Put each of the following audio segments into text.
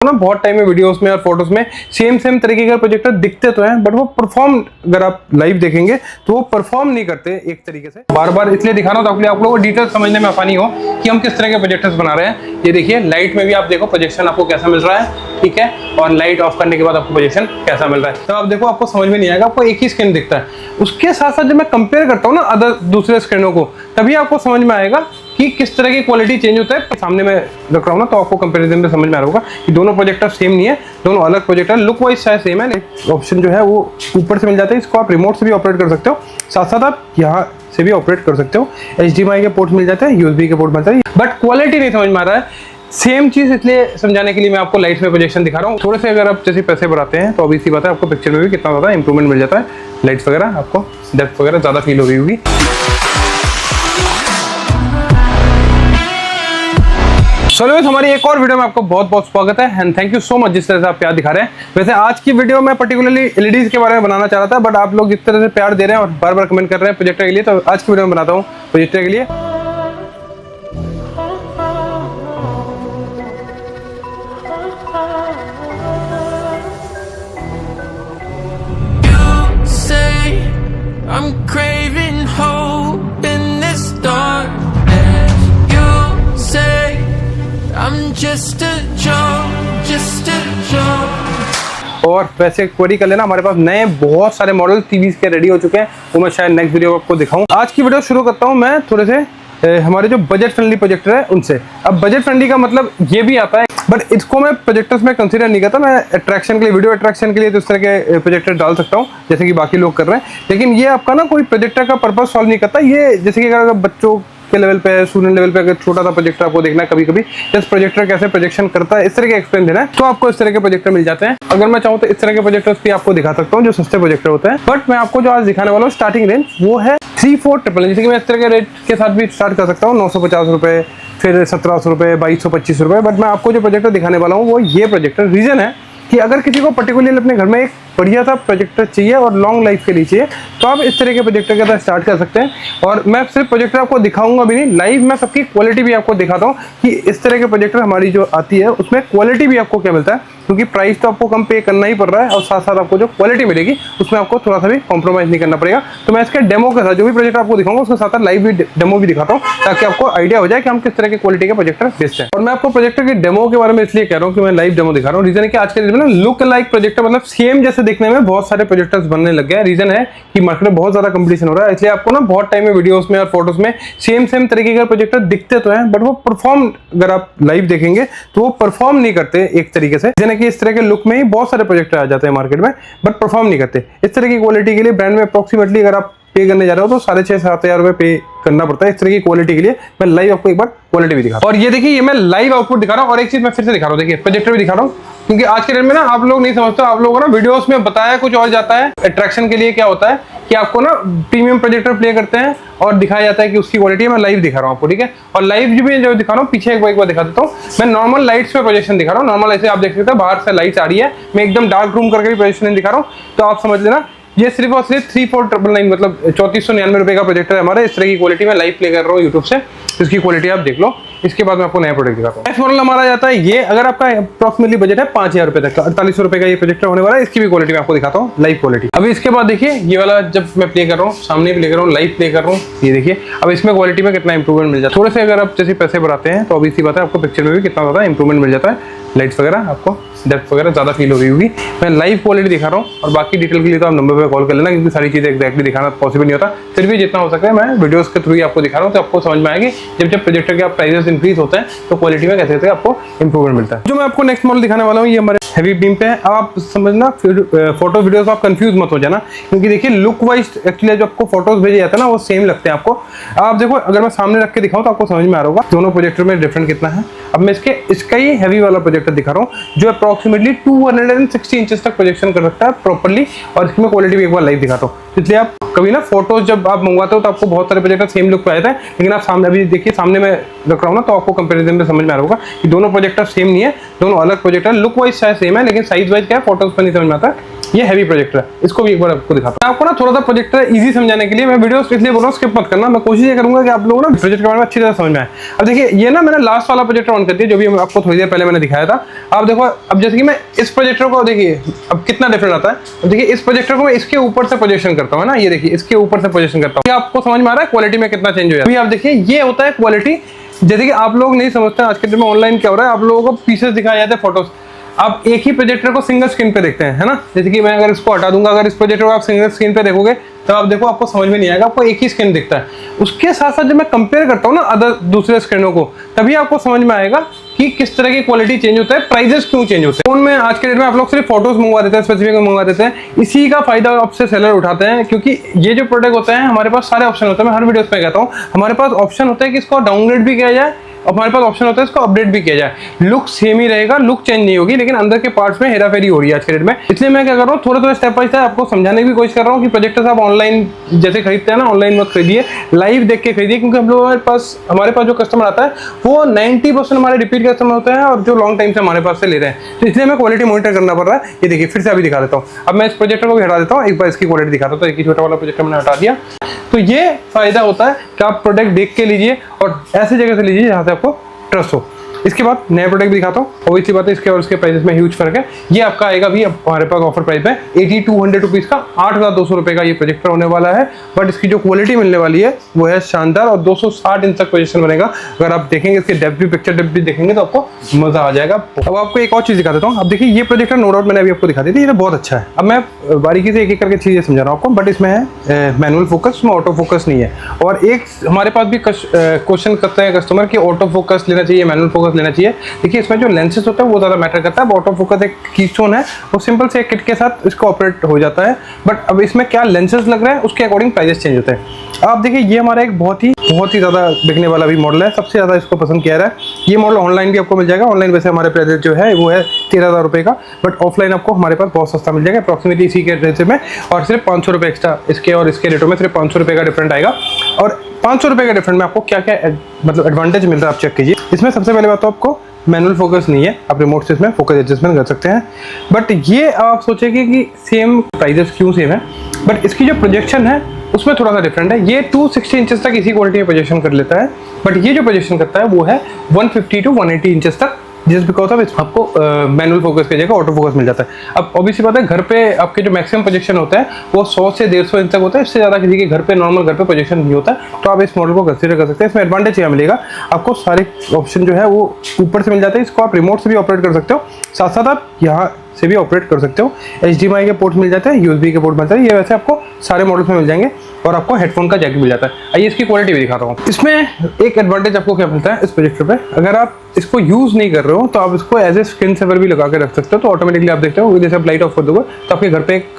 ना बहुत टाइम में वीडियोस में और फोटोज में सेम तरीके का प्रोजेक्टर दिखते तो हैं, बट वो परफॉर्म अगर आप लाइव देखेंगे तो वो परफॉर्म नहीं करते एक तरीके से। बार बार इसलिए दिखा रहा हूँ ताकि आप लोगों को डिटेल समझने में आसानी हो कि हम किस तरह के प्रोजेक्टर्स बना रहे हैं। ये देखिए लाइट में भी आप देखो प्रोजेक्शन आपको कैसा मिल रहा है, ठीक है, और लाइट ऑफ करने के बाद आपको प्रोजेक्शन कैसा मिल रहा है। तो आप देखो आपको समझ में नहीं आएगा, आपको एक ही स्क्रीन दिखता है। उसके साथ साथ जब मैं कंपेयर करता हूँ ना दूसरे स्क्रीनों को, तभी आपको समझ में आएगा कि किस तरह की क्वालिटी चेंज होता है। सामने में रख रहा हूँ ना, तो आपको कंपैरिजन में समझ में आ रहा होगा कि दोनों प्रोजेक्टर सेम नहीं है, दोनों अलग प्रोजेक्टर। लुक वाइज शायद सेम है, ऑप्शन जो है वो ऊपर से मिल जाता है। इसको आप रिमोट से भी ऑपरेट कर सकते हो, साथ साथ आप यहाँ से भी ऑपरेट कर सकते हो। HDMI के पोर्ट मिल जाते हैं, USB के पोर्ट मिलता है, बट क्वालिटी नहीं समझ में आ रहा है। सेम चीज इसलिए समझाने के लिए मैं आपको लाइट में प्रोजेक्शन दिखा रहा हूँ। थोड़े से अगर आप जैसे पैसे बढ़ाते हैं तो अभी सी बात है आपको पिक्चर में भी कितना ज़्यादा इंप्रूवमेंट मिल जाता है। लाइट्स वगैरह आपको डेप्थ वगैरह ज़्यादा फील हो रही होगी। चलो हमारी एक और वीडियो में आपको बहुत बहुत स्वागत है and thank you so much जिस तरह से आप प्यार दिखा रहे हैं। वैसे आज की वीडियो में पर्टिकुलरली LEDs के बारे में बनाना चाह रहा था, बट आप लोग जिस तरह से प्यार दे रहे हैं और बार बार कमेंट कर रहे हैं प्रोजेक्टर के लिए, तो आज की वीडियो में बनाता हूँ प्रोजेक्टर के लिए। I'm craving hope in this darkness. You say I'm just a joke. और वैसे क्वेरी कर लेना, हमारे पास नए बहुत सारे मॉडल टीवीज के रेडी हो चुके हैं, वो मैं शायद नेक्स्ट वीडियो आपको दिखाऊं। आज की वीडियो शुरू करता हूं मैं थोड़े से हमारे जो बजट फ्रेंडली प्रोजेक्टर है उनसे। अब बजट फ्रेंडली का मतलब ये भी आता है, बट इसको मैं प्रोजेक्टर्स में कंसीडर नहीं करता। मैं अट्रैक्शन के लिए, वीडियो अट्रैक्शन के लिए तो इस तरह के प्रोजेक्टर डाल सकता हूँ जैसे कि बाकी लोग कर रहे हैं, लेकिन ये आपका ना कोई प्रोजेक्टर का पर्पज सॉल्व नहीं करता। ये जैसे कि अगर बच्चों के लेवल पे, स्टूडेंट लेवल पे अगर छोटा सा प्रोजेक्टर आपको देखना है कभी कभी, इस प्रोजेक्टर कैसे प्रोजेक्शन करता है इस तरह के एक्सप्लेन देना है, तो आपको इस तरह के प्रोजेक्टर मिल जाते हैं। अगर मैं चाहूँ तो इस तरह के प्रोजेक्टर्स भी आपको दिखा सकता हूँ जो सस्ते प्रोजेक्टर होते हैं, बट मैं आपको जो आज दिखाने वाला हूँ स्टार्टिंग रेंज वो है 3499। जैसे कि मैं इस तरह के रेट के साथ भी स्टार्ट कर सकता हूँ, 950 रुपये, फिर 1700 रुपये, 2225 रुपये, बट मैं आपको जो प्रोजेक्टर दिखाने वाला हूँ वो ये प्रोजेक्टर। रीजन है कि अगर किसी को पर्टिकुलरली अपने घर में एक बढ़िया सा प्रोजेक्टर चाहिए और लॉन्ग लाइफ के लिए चाहिए, तो आप इस तरह के प्रोजेक्टर के साथ स्टार्ट कर सकते हैं। और मैं सिर्फ प्रोजेक्टर आपको दिखाऊंगा भी नहीं, लाइव मैं सबकी क्वालिटी भी आपको दिखाता हूँ कि इस तरह के प्रोजेक्टर हमारी जो आती है उसमें क्वालिटी भी आपको क्या मिलता है, क्योंकि प्राइस तो आपको कम पे करना ही पड़ रहा है और साथ साथ आपको जो क्वालिटी मिलेगी उसमें आपको थोड़ा सा भी कॉम्प्रोमाइज़ नहीं करना पड़ेगा। तो मैं इसके डेमो के साथ जो भी प्रोजेक्टर आपको दिखाऊंगा उसके साथ लाइव भी डेमो भी दिखाता हूँ, ताकि आपको आइडिया हो जाए कि हम किस तरह के क्वालिटी के प्रोजेक्टर बेचते हैं। और मैं आपको प्रोजेक्टर के डेमो के बारे में इसलिए कह रहा हूँ कि मैं लाइव डेमो दिखा रहा हूँ। रीजन है कि आज के दिन में ना लुक लाइक प्रोजेक्टर, मतलब सेम जैसे दिखने में बहुत सारे प्रोजेक्टर्स बनने लग गए। रीजन है कि मार्केट में बहुत ज्यादा कंपटीशन हो रहा है, इसलिए आपको ना बहुत टाइम में वीडियोस में और फोटोज में सेम तरीके का प्रोजेक्टर दिखते तो हैं, बट वो परफॉर्म अगर आप लाइव देखेंगे तो वो परफॉर्म नहीं करते एक तरीके से। जैसे कि इस तरह के लुक में ही बहुत सारे प्रोजेक्टर आ जाते हैं मार्केट में, बट परफॉर्म नहीं करते। इस तरह की क्वालिटी के लिए ब्रांड में अप्रोक्सीमेटली अगर आप पे करने जा रहे हो तो 6,500-7,000 रुपए पे करना पड़ता है। इस तरह की क्वालिटी के लिए मैं लाइव आपको एक बार क्वालिटी भी दिखा रहा हूं। और ये देखिए, ये मैं लाइव आउटपुट दिखा रहा हूँ, और एक चीज मैं फिर से दिखा रहा हूँ, देखिए प्रोजेक्टर भी दिखा रहा हूँ, क्योंकि आज के दिन में ना आप लोग नहीं समझते, आप लोगों को ना वीडियोस में बताया कुछ और जाता है। अट्रैक्शन के लिए क्या होता है कि आपको ना प्रीमियम प्रोजेक्टर प्ले करते हैं और दिखाया जाता है कि उसकी क्वालिटी है। मैं लाइव दिखा रहा हूँ आपको, ठीक है। और लाइव जो दिखा रहा हूँ पीछे एक बार दिखा देता हूँ। मैं नॉर्मल लाइट्स पे प्रोजेक्शन दिखा रहा हूँ, नॉर्मल ऐसे आप देख सकते हैं बाहर से लाइट्स आ रही है। मैं एकदम डार्क रूम करके भी प्रोजेक्शन दिखा रहा हूँ, तो आप समझ लेना ये सिर्फ और सिर्फ 3499 मतलब 3499 रुपए का प्रोजेक्टर है हमारा। इस तरह की क्वालिटी में लाइव प्ले कर रहा हूँ यूट्यूब से, इसकी क्वालिटी आप देख लो। इसके बाद मैं आपको नया प्रोडक्ट दिखाता हूँ। नेक्स्ट मॉडल हमारा जाता है ये, अगर आपका अप्रोक्सीमेटली बजट है 5000 रुपए तक का, 4800 रुपए का ये प्रोजेक्टर होने वाला है। इसकी भी क्वालिटी मैं आपको दिखाता हूँ, लाइव क्वालिटी। अभी इसके बाद देखिए ये वाला जब मैं प्ले कर रहा हूँ, सामने प्ले कर रहा हूँ, लाइव प्ले कर रहा हूँ, ये देखिए अब इसमें क्वालिटी में कितना इंप्रूवमेंट मिल जाता है। थोड़े से अगर आप जैसे पैसे बढ़ाते हैं तो अभी इसी बात है आपको पिक्चर में भी कितना ज्यादा इंप्रूवमेंट मिल जाता है। लाइट्स वगैरह आपको डेप्थ वगैरह ज़्यादा फील हो रही होगी। मैं लाइव क्वालिटी दिखा रहा हूँ, और बाकी डिटेल के लिए तो आप नंबर पे कॉल कर लेना, क्योंकि सारी चीज़ें एक्जैक्टली दिखाना पॉसिबल नहीं होता। फिर भी जितना हो सके मैं वीडियोस के थ्रू ही आपको दिखा रहा हूँ, तो आपको समझ में आएगी जब प्रोजेक्टर के आप प्राइसेस इंक्रीज होते हैं तो क्वालिटी में कैसे आपको इंप्रूवमेंट मिलता है। जो मैं आपको नेक्स्ट मॉडल दिखाने वाला हूँ ये हमारे हैवी बीम पे है। अब आप समझना, फिर फोटो वीडियोस आप कंफ्यूज मत हो जाना, क्योंकि देखिए लुक वाइज एक्चुअली जो आपको फोटोज भेजे जाते हैं ना वो सेम लगते हैं आपको। आप देखो, अगर मैं सामने रख के दिखाऊँ तो आपको समझ में आ रहा होगा दोनों प्रोजेक्टर में डिफरेंट कितना है। अब मैं इसका ही हैवी वाला प्रोजेक्टर दिखा रहा हूँ जो अप्रोक्सीमेटली 260 इंचेस तक प्रोजेक्शन कर सकता है प्रॉपर्ली, और इसमें क्वालिटी भी एक बार लाइव दिखाता हूँ, इसलिए आप कभी ना फोटोज जब आप मंगवाते हो तो आपको बहुत सारे प्रोजेक्टर सेम लुक पे आए थे, लेकिन आप सामने अभी देखिए, सामने मैं रख रहा हूँ ना, तो आपको कंपेरिजन में समझ में आ रहा होगा कि दोनों प्रोजेक्टर सेम नहीं है, दोनों अलग प्रोजेक्टर। लुक वाइज शायद सेम है, लेकिन साइज वाइज क्या है, फोटोज पर नहीं समझ में आता है। ये हैवी प्रोजेक्टर है, इसको भी एक बार आपको दिखाता हूं। आपको ना थोड़ा सा प्रोजेक्टर इजी समझाने के लिए मैं वीडियो इसलिए बोल रहा हूँ, स्किप मत करना। मैं कोशिश ये करूंगा कि आप लोग ना प्रोजेक्ट के बारे में अच्छी तरह समझ में आए। अब देखिए, ये ना मैंने लास्ट वाला प्रोजेक्टर ऑन कर दिया, जो भी आपको थोड़ी देर पहले मैंने दिखाया था। आप देखो, अब जैसे कि मैं इस प्रोजेक्टर को देखिए अब कितना डिफरेंट आता है। अब देखिए, इस प्रोजेक्टर को मैं इसके ऊपर से पोजीशन करता हूँ ना, ये देखिए इसके ऊपर से पोजीशन करता हूँ। आपको समझ में आ रहा है क्वालिटी में कितना चेंज हो जाता है। आप देखिए, ये होता है क्वालिटी। जैसे कि आप लोग नहीं समझते आज के दिन में ऑनलाइन क्या हो रहा है, आप लोगों को पीसेस दिखाए जाते हैं, फोटोज। आप एक ही प्रोजेक्टर को सिंगल स्क्रीन पे देखते हैं, है ना। जैसे कि मैं अगर इसको हटा दूंगा, अगर इस प्रोजेक्टर को आप सिंगल स्क्रीन पे देखोगे तो आप देखो, आपको समझ में नहीं आएगा, आपको एक ही स्क्रीन दिखता है। उसके साथ साथ जब मैं कंपेयर करता हूँ ना अदर दूसरे स्क्रीनों को, तभी आपको समझ में आएगा कि किस तरह की क्वालिटी चेंज होता है, प्राइजेस क्यों चेंज होते हैं। फोन में आज के डेट में आप लोग सिर्फ फोटोज मंगवा देते हैं, स्पेसिफिक मंगवा देते हैं। इसी का फायदा आपसे सेलर उठाते हैं, क्योंकि ये जो प्रोडक्ट होता है, हमारे पास सारे ऑप्शन होते हैं। मैं हर वीडियो में कहता हूँ, हमारे पास ऑप्शन होता है कि इसको डाउनग्रेड भी किया जाए, और हमारे पास ऑप्शन होता है इसको अपडेट भी किया जाए। लुक सेम ही रहेगा, लुक चेंज नहीं होगी, लेकिन अंदर के पार्ट्स में हेराफेरी हो रही है आज के डेट में। इसलिए मैं क्या कर रहा हूँ, थोड़ा थोड़ा स्टेप बाय स्टेप आपको समझाने की कोशिश कर रहा हूँ कि प्रोजेक्टर्स आप ऑनलाइन जैसे खरीदते हैं ना, ऑनलाइन मत खरीदिए, लाइव देख के खरीदिए। क्योंकि हम लोग हमारे पास जो कस्टमर आता है वो 90% हमारे रिपीट कस्टमर होते हैं, और जो लॉन्ग टाइम से हमारे पास से ले रहे हैं। तो इसलिए हमें क्वालिटी मॉनिटर करना पड़ रहा है। ये देखिए, फिर से अभी दिखा देता हूँ। अब मैं इस प्रोजेक्टर को भी हटा देता हूँ, एक बार इसकी क्वालिटी दिखाता हूँ। तो एक ही छोटा वाला प्रोजेक्टर मैंने हटा दिया। तो ये फायदा होता है कि आप प्रोडक्ट देख के लीजिए, और ऐसी जगह से लीजिए जहाँ से आपको ट्रस्ट हो। इसके बाद नया प्रोडक्ट दिखाता हूँ। ऑब्वियसली बात है, इसके और इसके प्राइसेस में ह्यूज फर्क है। ये आपका आएगा भी, अब हमारे पास ऑफर प्राइस है 8200 रुपीज़ का, 8200 रुपये का ये प्रोजेक्टर होने वाला है। बट इसकी जो क्वालिटी मिलने वाली है वो है शानदार, और 260 इंच तक पोजीशन बनेगा। अगर आप देखेंगे इसके डेप्थ भी, पिक्चर डेप्थ भी देखेंगे तो आपको मजा आ जाएगा। अब आपको एक और चीज़ दिखा देता हूँ। अब देखिए, ये प्रोजेक्टर नो डाउट मैंने अभी आपको दिखा दी थी, ये बहुत अच्छा है। अब मैं बारीकी से एक एक करके चीज़ें समझा रहा हूँ आपको। बट इसमें है मैनुअल फोकस, इसमें ऑटो फोकस नहीं है। और एक हमारे पास भी क्वेश्चन करते हैं कस्टमर कि ऑटो फोकस लेना चाहिए, मैनुअल फोकस लेना चाहिए। देखिए, इसमें जो लेंसेज होता है वो ज़्यादा मैटर करता है। ऑटो फोकस एक कीस्टोन है, वो सिंपल से एक किट के साथ इसको ऑपरेट हो जाता है। बट अब इसमें क्या लेंसेज लग रहा है, उसके अकॉर्डिंग प्राइजेस चेंज होते हैं। आप देखिए, ये हमारा एक बहुत ही ज़्यादा बिकने वाला भी मॉडल है, सबसे ज़्यादा इसको पसंद किया रहा है। ये मॉडल ऑनलाइन भी आपको मिल जाएगा। ऑनलाइन वैसे हमारे प्राइस जो है वो है 13,000 रुपये का, बट ऑफलाइन आपको हमारे पास बहुत सस्ता मिल जाएगा, अप्रॉक्सीमेटली इसी के रेट में। और सिर्फ 500 रुपये एक्स्ट्रा इसके और इसके रेटों में सिर्फ 500 रुपये का डिफरेंट आएगा। और 500 रुपये का डिफरेंट में आपको क्या क्या मतलब एडवांटेज मिल रहा है, आप चेक कीजिए। इसमें सबसे पहले बात तो आपको मैनुअल फोकस नहीं है, आप रिमोट से इसमें फोकस एडजस्टमेंट कर सकते हैं। बट ये आप सोचेंगे कि सेम प्राइजेस क्यों सेम है, बट इसकी जो प्रोजेक्शन है उसमें थोड़ा सा डिफरेंट है। ये 260 इंचेस तक इसी क्वालिटी में प्रोजेक्शन कर लेता है, बट ये जो प्रोजेक्शन करता है वो है 150 to 180 इंचेस तक, जस्ट बिकॉज ऑफ आपको मैनुअल फोकस की जगह ऑटो फोकस मिल जाता है। अब ऑब्वियसली बात है, घर पे आपके जो मैक्सिमम प्रोजेक्शन होता है वो 100 से 150 इंच तक होता है। इससे ज़्यादा किसी के घर पे नॉर्मल घर पे प्रोजेक्शन नहीं होता है। तो आप इस मॉडल को कंसीडर कर सकते हैं। इसमें एडवांटेज क्या मिलेगा आपको, सारे ऑप्शन जो है वो ऊपर से मिल जाते हैं। इसको आप रिमोट से भी ऑपरेट कर सकते हो, साथ साथ आप यहाँ से भी ऑपरेट कर सकते हो। HDMI के पोर्ट मिल जाते हैं, USB के पोर्ट मिलते हैं। ये वैसे आपको सारे मॉडल्स में मिल जाएंगे, और आपको हेडफोन का जैक मिल जाता है। आइए इसकी क्वालिटी भी दिखाता हूँ। इसमें एक एडवांटेज आपको क्या मिलता है इस प्रोजेक्टर पे, अगर आप इसको यूज़ नहीं कर रहे हो तो आप इसको एज ए स्क्रीन सेवर भी लगा के रख सकते हो। तो ऑटोमेटिकली आप देखते हो, जैसे आप लाइट ऑफ कर दोगे तो आपके घर पे एक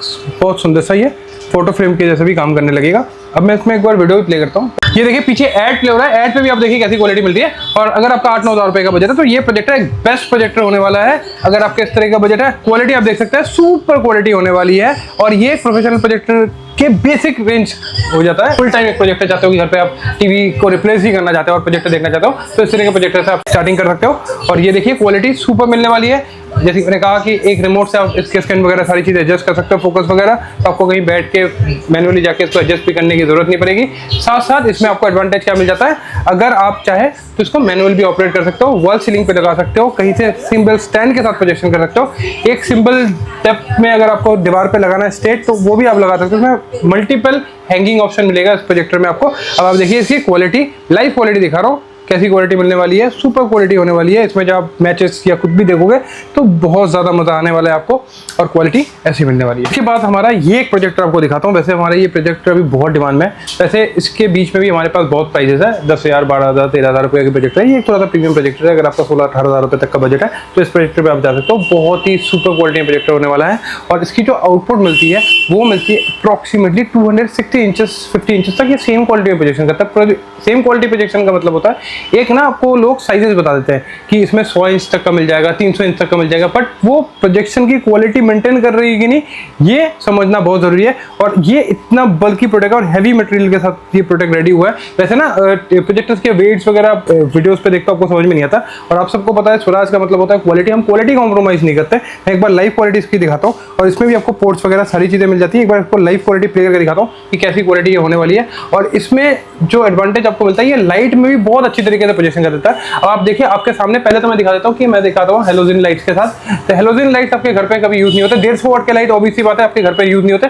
बहुत सुंदर सा ये फोटो फ्रेम के जैसे भी काम करने लगेगा। अब मैं इसमें एक बार वीडियो भी प्ले करता हूँ। ये देखिए, पीछे ऐड प्ले हो रहा है। ऐड पे भी आप देखिए कैसी क्वालिटी मिलती है। और अगर आपका 8-9 हज़ार रुपये का बजट है तो ये प्रोजेक्टर एक बेस्ट प्रोजेक्टर होने वाला है। अगर आपके इस तरह का बजट है, क्वालिटी आप देख सकते हैं, सुपर क्वालिटी होने वाली है। और ये प्रोफेशनल प्रोजेक्टर के बेसिक रेंज हो जाता है। फुल टाइम एक प्रोजेक्टर चाहते हो कि घर पे आप टीवी को रिप्लेस ही करना चाहते हो और प्रोजेक्टर देखना चाहते हो, तो इस तरह के प्रोजेक्टर से आप स्टार्टिंग कर सकते हो। और ये देखिए, क्वालिटी सुपर मिलने वाली है। जैसे मैंने कहा कि एक रिमोट से आप इसके स्क्रीन वगैरह सारी चीज़ें एडजस्ट कर सकते हो, फोकस वगैरह। तो आपको कहीं बैठ के मैनुअली जाके इसको एडजस्ट भी करने की जरूरत नहीं पड़ेगी। साथ साथ इसमें आपको एडवांटेज क्या मिल जाता है, अगर आप चाहे तो इसको मैनुअल भी ऑपरेट कर सकते हो, वॉल सीलिंग पे लगा सकते हो, कहीं से सिंबल स्टैंड के साथ प्रोजेक्शन कर सकते हो। एक सिंबल डेप्थ में अगर आपको दीवार पे लगाना है स्ट्रेट, तो वो भी आप लगा सकते हो। इसमें मल्टीपल हैंगिंग ऑप्शन मिलेगा इस प्रोजेक्टर में आपको। अब आप देखिए इसकी क्वालिटी, लाइव क्वालिटी दिखा रहा हूँ, कैसी क्वालिटी मिलने वाली है, सुपर क्वालिटी होने वाली है। इसमें जब आप मैचेस या कुछ भी देखोगे तो बहुत ज़्यादा मज़ा आने वाला है आपको, और क्वालिटी ऐसी मिलने वाली है। इसके बाद हमारा ये एक प्रोजेक्टर आपको दिखाता हूँ। वैसे हमारा ये प्रोजेक्टर अभी बहुत डिमांड में है। वैसे इसके बीच में भी हमारे पास बहुत प्राइजेस है, 10,000, 12,000, 13,000 रुपये के प्रोजेक्टर है। ये थोड़ा सा प्रीमियम प्रोजेक्टर है। अगर आपका 16-18 हज़ार रुपये तक का बजट है तो इस प्रोजेक्टर पर आप जा सकते हो। बहुत ही सुपर क्वालिटी प्रोजेक्टर होने वाला है, और इसकी जो आउटपुट मिलती है वो मिलती है अप्रॉक्सीमेटली 260 इंचेस 50 इंचेस तक। ये सेम क्वालिटी में प्रोजेक्शन करता है। सेम क्वालिटी प्रोजेक्शन का मतलब होता है एक ना आपको लोग साइजेस बता देते हैं कि इसमें 100 इंच तक का मिल जाएगा, 300 इंच तक का मिल जाएगा, बट वो प्रोजेक्शन की क्वालिटी मेंटेन कर रही है कि नहीं, ये समझना बहुत जरूरी है। और ये इतना बल्कि प्रोडक्ट और हैवी मटेरियल के साथ ये प्रोडक्ट रेडी हुआ है। वैसे ना प्रोजेक्टर्स के वेट्स वगैरह वीडियोस पे देखते हो आपको समझ में नहीं आता, और आप सबको पता है स्वराज का मतलब होता है क्वालिटी। हम क्वालिटी कॉम्प्रोमाइज नहीं करते। मैं एक बार लाइव क्वालिटी इसकी दिखाता हूँ, और इसमें भी आपको पोर्ट्स वगैरह सारी चीजें मिल जाती है। एक बार आपको लाइव क्वालिटी प्ले करके दिखाता हूँ कि कैसी क्वालिटी ये होने वाली है। और इसमें जो एडवांटेज आपको मिलता है, ये लाइट में भी बहुत अच्छी तरीके से प्रोजेक्शन कर देता है। अब आप देखिए आपके सामने, पहले तो मैं दिखा देता हूँ कि मैं दिखाता हूँ हेलोजन लाइट्स के साथ। तो हेलोजन लाइट्स आपके घर पे कभी यूज नहीं होते। 150 वाट के लाइट ऑब्वियसली बात है आपके घर पे यूज नहीं होते।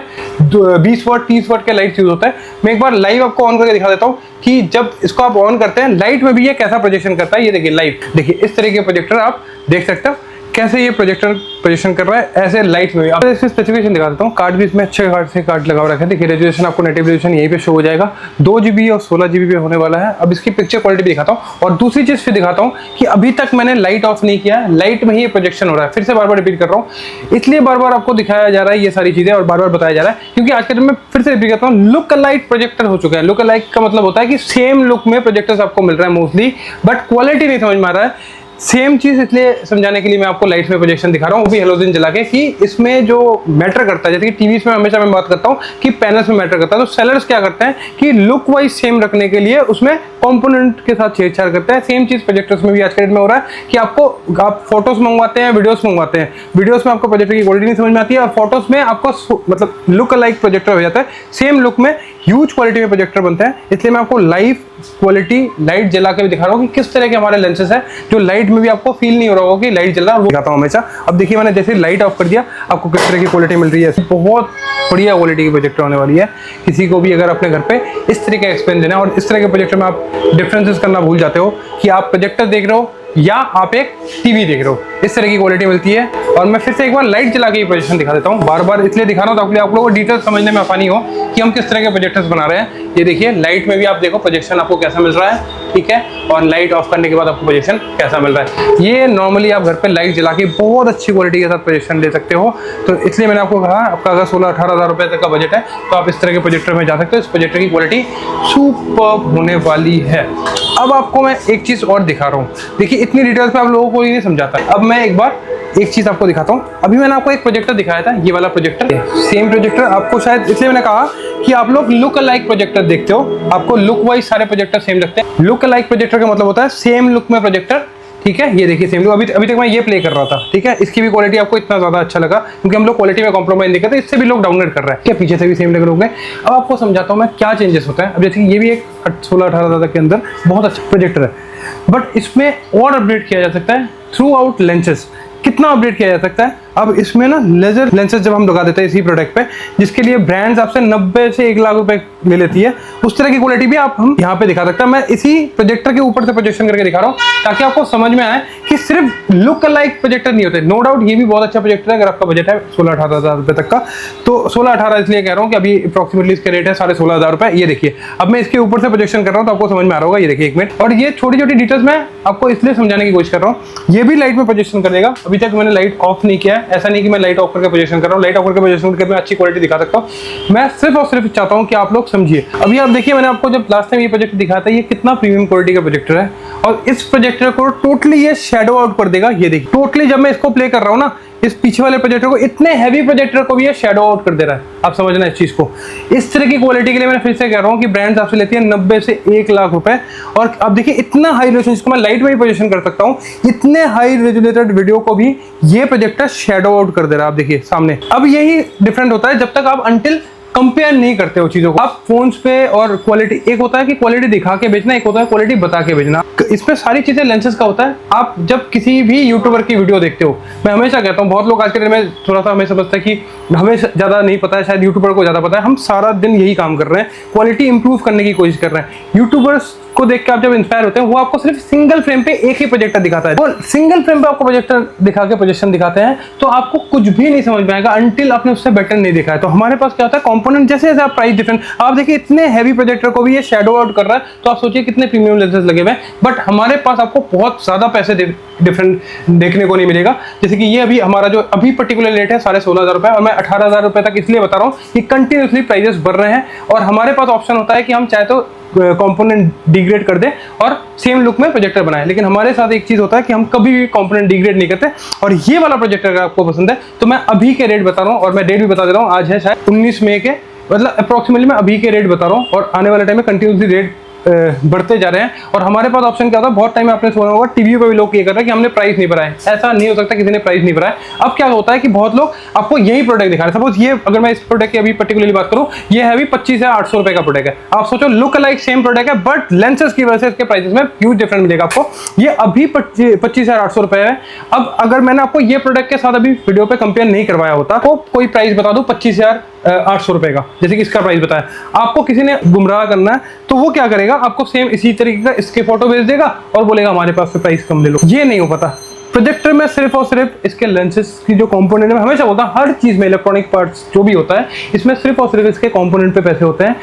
20 वाट 30 वाट के लाइट यूज होता है। मैं एक बार लाइव आपको ऑन करके दिखा देता हूँ कि जब इसको आप ऑन करते हैं लाइट में भी ये कैसा प्रोजेक्शन करता है। ये देखिए लाइव, देखिए इस तरह के प्रोजेक्टर आप देख सकते हो कैसे ये प्रोजेक्टर प्रोजेक्शन कर रहा है, ऐसे लाइट में भी। अब इसकी स्पेसिफिकेशन दिखा देता हूँ। कार्ड भी इसमें अच्छे कार्ड लगा रखा है। देखिए रेजोल्यूशन आपको नेटिव रेजोल्यूशन यहीं पे शो हो जाएगा। 2 GB और 16 GB पे होने वाला है। अब इसकी पिक्चर क्वालिटी भी दिखाता हूँ, और दूसरी चीज फिर दिखाता हूँ कि अभी तक मैंने लाइट ऑफ नहीं किया है, लाइट में ही ये प्रोजेक्शन हो रहा है। फिर से बार बार रिपीट कर रहा हूँ, इसलिए बार बार आपको दिखाया जा रहा है ये सारी चीजें, और बार बार बताया जा रहा है क्योंकि आज के दिन में फिर से रिपीट करता हूँ, लुक अलाइक प्रोजेक्टर हो चुका है। लुक अलाइक का मतलब होता है कि सेम लुक में प्रोजेक्टर्स आपको मिल रहा है मोस्टली, बट क्वालिटी नहीं समझ में आ रहा है। सेम चीज इसलिए समझाने के लिए मैं आपको लाइट्स में प्रोजेक्शन दिखा रहा हूँ, वो भी हेलोजन जला के, कि इसमें जो मैटर करता है, जैसे कि टीवीज में हमेशा मैं बात करता हूँ कि पैनल्स में मैटर करता है, तो सेलर्स क्या करते हैं कि लुक वाइज सेम रखने के लिए उसमें कंपोनेंट के साथ छेड़छाड़ करते हैं। सेम चीज प्रोजेक्टर्स में भी आज के डेट में हो रहा है कि आप फोटोज मंगवाते हैं, वीडियोस मंगवाते हैं, वीडियोस में आपको प्रोजेक्टर की क्वालिटी नहीं समझ में आती है, और फोटोज में आपको मतलब लुक अलाइक प्रोजेक्टर हो जाता है। सेम लुक में ह्यूज क्वालिटी में प्रोजेक्टर बनते हैं। इसलिए मैं आपको लाइव क्वालिटी लाइट जला के भी दिखा रहा हूँ कि किस तरह के हमारे लेंसेज है जो लाइट में भी आपको फील नहीं हो रहा होगा कि लाइट जल रहा है, वो दिखाता हूँ हमेशा। अब देखिए मैंने जैसे लाइट ऑफ कर दिया, आपको किस तरह की क्वालिटी मिल रही है। बहुत बढ़िया क्वालिटी की प्रोजेक्टर होने वाली है। किसी को भी अगर अपने घर पे इस तरह का एक्सपीरियंस देना, और इस तरह के प्रोजेक्टर में आप डिफरेंसेस करना भूल जाते हो कि आप प्रोजेक्टर देख रहे हो या आप एक टीवी देख रहे हो, इस तरह की क्वालिटी मिलती है। और मैं फिर से एक बार लाइट जला के ये प्रोजेक्शन दिखा देता हूँ। बार बार इसलिए दिखा रहा हूँ ताकि आप लोगों को डिटेल समझने में आसानी हो कि हम किस तरह के प्रोजेक्टर्स बना रहे हैं। ये देखिए लाइट में भी आप देखो प्रोजेक्शन आपको कैसा मिल रहा है, ठीक है, और लाइट ऑफ करने के बाद आपको प्रोजेक्शन कैसा मिल रहा है। ये नॉर्मली आप घर पे लाइट जला के बहुत अच्छी क्वालिटी के साथ प्रोजेक्शन दे सकते हो। तो इसलिए मैंने आपको कहा, आपका अगर 16-18 हज़ार रुपये तक का बजट है तो आप इस तरह के प्रोजेक्टर में जा सकते हो। इस प्रोजेक्टर की क्वालिटी सुपर्ब होने वाली है। अब आपको मैं एक चीज और दिखा रहा हूँ। देखिए इतनी डिटेल्स में आप लोगों को ये नहीं समझाता। अब मैं एक बार एक चीज आपको दिखाता हूँ। अभी मैंने आपको एक प्रोजेक्टर दिखाया था, ये वाला प्रोजेक्टर, सेम प्रोजेक्टर आपको शायद, इसलिए मैंने कहा कि आप लोग लुक अलाइक प्रोजेक्टर देखते हो, आपको लुक वाइज सारे प्रोजेक्टर सेम लगते हैं। लुक अलाइक प्रोजेक्टर का मतलब होता है सेम लुक में प्रोजेक्टर, ठीक है। ये देखिए सेम लुक, अभी तक मैं ये प्ले कर रहा था, ठीक है। इसकी भी क्वालिटी आपको इतना ज्यादा अच्छा लगा क्योंकि हम लोग क्वालिटी में कॉम्प्रोमाइज नहीं करते, इससे भी लोग डाउनलोड कर रहे हैं, क्या पीछे से भी सेम लग रहे हैं। अब आपको समझाता हूँ मैं क्या चेंजेस होता है। अब जैसे ये भी एक 16-18 हज़ार के अंदर बहुत अच्छा प्रोजेक्टर है, बट इसमें और अपडेट किया जा सकता है थ्रू आउट लेंसेज। कितना अपडेट किया जा सकता है? अब इसमें ना लेजर लेंसेज जब हम लगा देते हैं इसी प्रोडक्ट पे, जिसके लिए ब्रांड्स आपसे 90 से 1 लाख रुपए ले लेती है, उस तरह की क्वालिटी भी हम यहाँ पे दिखा सकते हैं। मैं इसी प्रोजेक्टर के ऊपर से प्रोजेक्शन करके दिखा रहा हूँ ताकि आपको समझ में आए कि सिर्फ लुक अलाइक प्रोजेक्टर नहीं होते। नो डाउट ये भी बहुत अच्छा प्रोजेक्टर है अगर आपका बजट है 16-18 हज़ार रुपए तक का। तो 16-18 इसलिए कह रहा हूँ कि अभी अप्रोक्सीमेटली इसके रेट है 16.5 हज़ार रुपए। ये देखिए अब मैं इसके ऊपर से प्रोजेक्शन कर रहा हूँ तो आपको समझ में आ रहा होगा। ये देखिए एक मिनट, और ये छोटी छोटी डिटेल्स मैं आपको इसलिए समझाने की कोशिश कर रहा हूँ। ये भी लाइट में प्रोजेक्शन करेगा। अभी तक मैंने लाइट ऑफ नहीं किया है, ऐसा नहीं कि मैं लाइट ऑफ करके प्रोजेक्शन कर रहा हूँ। लाइट ऑफ करके प्रोजेक्शन करके मैं अच्छी क्वालिटी दिखा सकता हूँ। मैं सिर्फ और सिर्फ चाहता हूँ कि आप लोग समझिए। अभी आप देखिए मैंने आपको जब लास्ट टाइम ये प्रोजेक्टर दिखाया था, ये कितना प्रीमियम क्वालिटी का प्रोजेक्टर है, और इस प्रोजेक्टर को टोटली ये शैडो आउट कर देगा। ये देखिए टोटली जब मैं इसको प्ले कर रहा हूँ ना, इस पीछे वाले प्रोजेक्टर को, इतने हैवी प्रोजेक्टर को भी ये शैडो आउट कर दे रहा है। आप समझना इस चीज को। इस तरह की क्वालिटी के लिए मैंने फिर से कह रहा हूँ कि ब्रांड्स आपसे लेती है 90 से 1 लाख रुपए। और आप देखिए इतना हाई रेजोल्यूशन, इसको मैं लाइट में ही पोजीशन कर सकता हूँ, इतने हाई रेजोल्यूटेड वीडियो को भी ये प्रोजेक्टर शैडो आउट कर दे रहा है। आप देखिए सामने। अब यही डिफरेंट होता है जब तक आप अनटिल कंपेयर नहीं करते हो चीजों को। आप फोन्स पे और क्वालिटी, एक होता है कि क्वालिटी दिखा के बेचना, एक होता है क्वालिटी बता के बेचना। इसमें सारी चीजें लेंसेज का होता है। आप जब किसी भी यूट्यूबर की वीडियो देखते हो, मैं हमेशा कहता हूँ, बहुत लोग आज के दिन में थोड़ा सा हमें समझता है कि हमें ज्यादा नहीं पता है, शायद यूट्यूबर को ज्यादा पता है। हम सारा दिन यही काम कर रहे हैं, क्वालिटी इंप्रूव करने की कोशिश कर रहे हैं। यूट्यूबर्स को देख के आप जब इंस्पायर होते हैं, वो आपको सिर्फ सिंगल फ्रेम पे एक ही प्रोजेक्टर दिखाता है। वो सिंगल फ्रेम पे आपको प्रोजेक्टर दिखा के पोजीशन दिखाते हैं, तो आपको कुछ भी नहीं समझ में आएगा अनटिल आपने उससे बेटर नहीं देखा है। तो हमारे पास क्या होता है, कंपोनेंट जैसे जैसे आप प्राइस डिफरेंट, आप देखिए इतने हैवी प्रोजेक्टर को भी ये शैडो आउट कर रहा है, तो आप सोचिए कितने प्रीमियम लेंसेज लगे हुए हैं। बट हमारे पास आपको बहुत ज़्यादा पैसे डिफरेंट देखने को नहीं मिलेगा। जैसे कि ये अभी हमारा जो अभी पर्टिकुलर रेट है 16,500 रुपये, और मैं 18,000 रुपये तक इसलिए बता रहा हूँ कि कंटिन्यूसली प्राइजेस बढ़ रहे हैं, और हमारे पास ऑप्शन होता है कि हम चाहे तो कंपोनेंट डिग्रेड कर दें और सेम लुक में प्रोजेक्टर बनाएं। लेकिन हमारे साथ एक चीज़ होता है कि हम कभी भी कंपोनेंट डिग्रेड नहीं करते। और ये वाला प्रोजेक्टर अगर आपको पसंद है तो मैं अभी के रेट बता रहा हूँ, और मैं डेट भी बता दे रहा हूँ, आज है शायद 19 मई के, मतलब अप्रॉक्सीमेटली मैं अभी के रेट बता रहा हूँ, और आने वाले टाइम में कंटिन्यूसली रेट बढ़ते जा रहे हैं। और हमारे पास ऑप्शन क्या था, बहुत टाइम में आपने सुना होगा टीवी पे भी लोग ये कर रहे हैं कि हमने प्राइस नहीं भरा है। ऐसा नहीं हो सकता किसी ने प्राइस नहीं भरा है। अब क्या होता है कि बहुत लोग आपको यही प्रोडक्ट दिखा रहे हैं। सपोज ये, अगर मैं इस प्रोडक्ट की अभी पर्टिकुलरली बात करूं, ये है अभी 25 या 800 रुपए का प्रोडक्ट है। आप सोचो लुक लाइक सेम प्रोडक्ट है, बट लेंसेज की वजह से इसके प्राइसेस में ह्यूज डिफरेंस मिलेगा आपको। ये अभी 25 या 800 रुपए है। अब अगर मैंने आपको ये प्रोडक्ट के साथ अभी वीडियो पे कंपेयर नहीं करवाया होता, तो कोई प्राइस बता दूं 25,800 रुपए का, जैसे कि इसका प्राइस बताया, आपको किसी ने गुमराह करना है तो वो क्या करेगा, आपको सेम इसी तरीके का इसके फोटो भेज देगा और बोलेगा हमारे पास से प्राइस कम ले लो। ये नहीं हो पाता। प्रोजेक्टर में सिर्फ और सिर्फ इसके लेंसेज की जो कंपोनेंट, में हमेशा बोलता हूं हर चीज में इलेक्ट्रॉनिक पार्ट्स जो भी होता है इसमें सिर्फ और सिर्फ इसके कंपोनेंट पे पैसे होते हैं।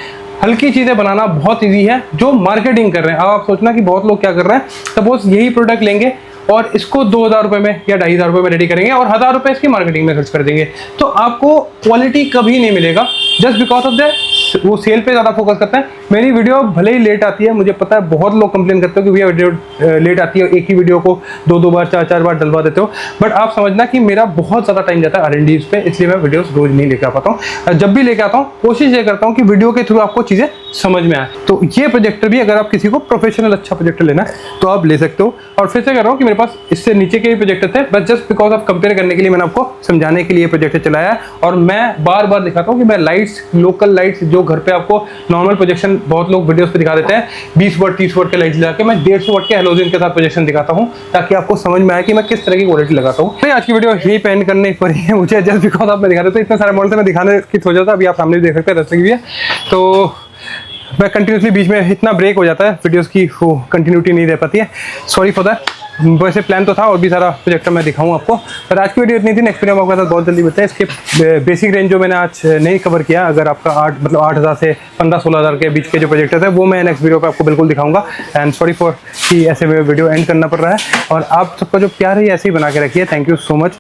हल्की चीजें बनाना बहुत ईजी है। जो मार्केटिंग कर रहे हैं, अब आप सोचना कि बहुत लोग क्या कर रहे हैं, सपोज यही प्रोडक्ट लेंगे और इसको 2,000 रुपए में या 2,500 रुपए में रेडी करेंगे और 1,000 रुपए इसकी मार्केटिंग में खर्च कर देंगे, तो आपको क्वालिटी कभी नहीं मिलेगा, जस्ट बिकॉज ऑफ दैट वो सेल पे ज़्यादा फोकस करते हैं। मेरी वीडियो भले ही लेट आती है, मुझे पता है बहुत लोग कंप्लेन करते हो कि भैया वीडियो लेट आती है, एक ही वीडियो को 2-2 बार 4-4 बार डलवा देते हो, बट आप समझना कि मेरा बहुत ज़्यादा टाइम जाता है R&Ds पे, इसलिए मैं वीडियोस रोज नहीं लेकर आ पाता हूँ। जब भी लेकर आता हूँ कोशिश ये करता हूँ कि वीडियो के थ्रू आपको चीज़ें समझ में आए। तो ये प्रोजेक्टर भी, अगर आप किसी को प्रोफेशनल अच्छा प्रोजेक्टर लेना है तो आप ले सकते हो। और फिर से कह रहा हूँ कि मेरे पास इससे नीचे के भी प्रोजेक्टर थे, बस जस्ट बिकॉज ऑफ कंपेयर करने के लिए मैंने आपको समझाने के लिए प्रोजेक्टर चलाया है। और मैं बार बार दिखाता हूँ कि मैं लाइट्स, लोकल लाइट्स जो घर पे आपको नॉर्मल प्रोजेक्शन बहुत लोग वीडियोस पे दिखा देते हैं 20 वाट 30 वाट के लाइट्स लगा के, मैं 150 वाट के हेलोजन के साथ प्रोजेक्शन दिखाता हूँ, ताकि आपको समझ में आए कि मैं किस तरह की क्वालिटी लगाता हूँ। आज की वीडियो यही पेंड करने पर ही है मुझे, जस्ट बिकॉज आप मैं दिखा देता हूँ, इतने सारे मॉडल से मैं दिखाने की सोचा था, अभी आप सामने भी देख सकते हैं रस्ते की भी है, तो मैं कंटिन्यूसली बीच में इतना ब्रेक हो जाता है वीडियोस की, वो कंटिन्यूटी नहीं रह पाती है, सॉरी फॉर दैट। वैसे प्लान तो था और भी सारा प्रोजेक्टर मैं दिखाऊं आपको, पर आज की वीडियो इतनी थी। नेक्स्ट वीडियो में आपके साथ बहुत जल्दी बताएं। इसके बेसिक रेंज जो मैंने आज नहीं कवर किया, अगर आपका 8,000 से 15-16,000 के बीच के जो प्रोजेक्टर है वो मैं नेक्स्ट वीडियो पे आपको बिल्कुल दिखाऊंगा। एंड सॉरी फॉर कि ऐसे वीडियो एंड करना पड़ रहा है, और आप सबका जो प्यार है ऐसे ही बना के रखिए। Thank you so much.